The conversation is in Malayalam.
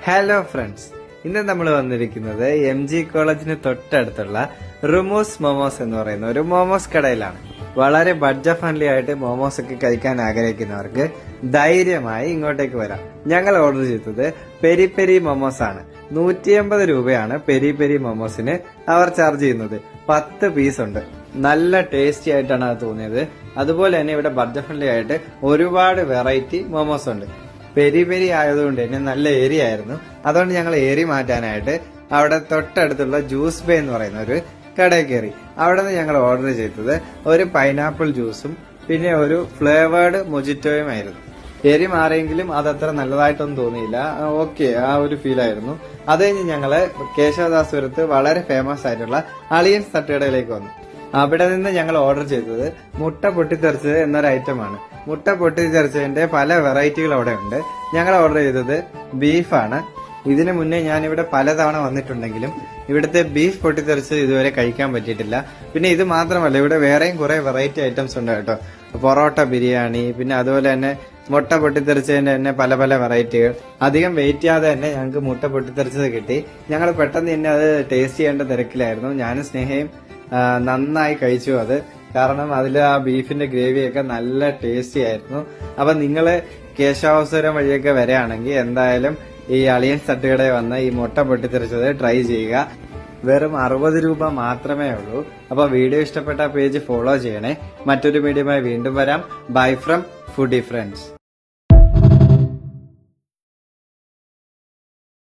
ഹലോ ഫ്രണ്ട്സ്, ഇന്ന് നമ്മൾ വന്നിരിക്കുന്നത് MG കോളേജിന് തൊട്ടടുത്തുള്ള റുമൂസ് മോമോസ് എന്ന് പറയുന്ന ഒരു മോമോസ് കടയിലാണ്. വളരെ ബഡ്ജറ്റ് ഫ്രണ്ട്ലി ആയിട്ട് മോമോസ് ഒക്കെ കഴിക്കാൻ ആഗ്രഹിക്കുന്നവർക്ക് ധൈര്യമായി ഇങ്ങോട്ടേക്ക് വരാം. ഞങ്ങൾ ഓർഡർ ചെയ്തത് പെരി പെരി മോമോസ് ആണ്. 150 രൂപയാണ് പെരി പെരി മോമോസിന് അവർ ചാർജ് ചെയ്യുന്നത്. 10 പീസ് ഉണ്ട്. നല്ല ടേസ്റ്റി ആയിട്ടാണ് അത് തോന്നിയത്. അതുപോലെ തന്നെ ഇവിടെ ബഡ്ജറ്റ് ഫ്രണ്ട്ലി ആയിട്ട് ഒരുപാട് വെറൈറ്റി മോമോസ് ഉണ്ട്. പെരി പെരി ആയതുകൊണ്ട് തന്നെ നല്ല ഏരിയ ആയിരുന്നു. അതുകൊണ്ട് ഞങ്ങൾ ഏരി മാറ്റാനായിട്ട് അവിടെ തൊട്ടടുത്തുള്ള ജ്യൂസ് ബേ എന്ന് പറയുന്ന ഒരു കടയിൽ കയറി. അവിടെ നിന്ന് ഞങ്ങൾ ഓർഡർ ചെയ്തത് ഒരു പൈനാപ്പിൾ ജ്യൂസും പിന്നെ ഒരു ഫ്ലേവേർഡ് മൊജിറ്റോയും ആയിരുന്നു. എരി മാറിയെങ്കിലും അതത്ര നല്ലതായിട്ടൊന്നും തോന്നിയില്ല. ഓക്കെ, ആ ഒരു ഫീൽ ആയിരുന്നു. അത് കഴിഞ്ഞ് ഞങ്ങള് കേശവദാസപുരത്ത് വളരെ ഫേമസ് ആയിട്ടുള്ള അളിയൻസ് തട്ടുകടയിലേക്ക് വന്നു. അവിടെ നിന്ന് ഞങ്ങൾ ഓർഡർ ചെയ്തത് മുട്ട പൊട്ടിത്തെറിച്ചത് എന്നൊരു ഐറ്റമാണ്. മുട്ട പൊട്ടിത്തെറിച്ചതിന്റെ പല വെറൈറ്റികൾ അവിടെ ഉണ്ട്. ഞങ്ങൾ ഓർഡർ ചെയ്തത് ബീഫാണ്. ഇതിനു മുന്നേ ഞാനിവിടെ പലതവണ വന്നിട്ടുണ്ടെങ്കിലും ഇവിടുത്തെ ബീഫ് പൊട്ടിത്തെറിച്ച് ഇതുവരെ കഴിക്കാൻ പറ്റിയിട്ടില്ല. പിന്നെ ഇത് മാത്രമല്ല, ഇവിടെ വേറെയും കുറെ വെറൈറ്റി ഐറ്റംസ് ഉണ്ട് കേട്ടോ. പൊറോട്ട ബിരിയാണി, പിന്നെ അതുപോലെ തന്നെ മുട്ട പൊട്ടിത്തെറിച്ചതിന്റെ തന്നെ പല പല വെറൈറ്റികൾ. അധികം വെയിറ്റ് ചെയ്യാതെ തന്നെ ഞങ്ങൾക്ക് മുട്ട പൊട്ടിത്തെറിച്ചത് കിട്ടി. ഞങ്ങൾ പെട്ടെന്ന് തന്നെ അത് ടേസ്റ്റ് ചെയ്യേണ്ട തിരക്കിലായിരുന്നു. ഞാനും സ്നേഹയും നന്നായി കഴിച്ചു അത്. കാരണം അതിൽ ആ ബീഫിന്റെ ഗ്രേവിയൊക്കെ നല്ല ടേസ്റ്റി ആയിരുന്നു. അപ്പൊ നിങ്ങള് കേശവാസുരം വഴിയൊക്കെ വരികയാണെങ്കിൽ എന്തായാലും ഈ അളിയൻസ് തട്ടുകടയിൽ വന്ന് ഈ മുട്ട പൊട്ടിത്തെറിച്ചത് ട്രൈ ചെയ്യുക. വെറും 60 രൂപ മാത്രമേ ഉള്ളൂ. അപ്പൊ വീഡിയോ ഇഷ്ടപ്പെട്ട പേജ് ഫോളോ ചെയ്യണേ. മറ്റൊരു വീഡിയോയുമായി വീണ്ടും വരാം. Bye from foodie friends.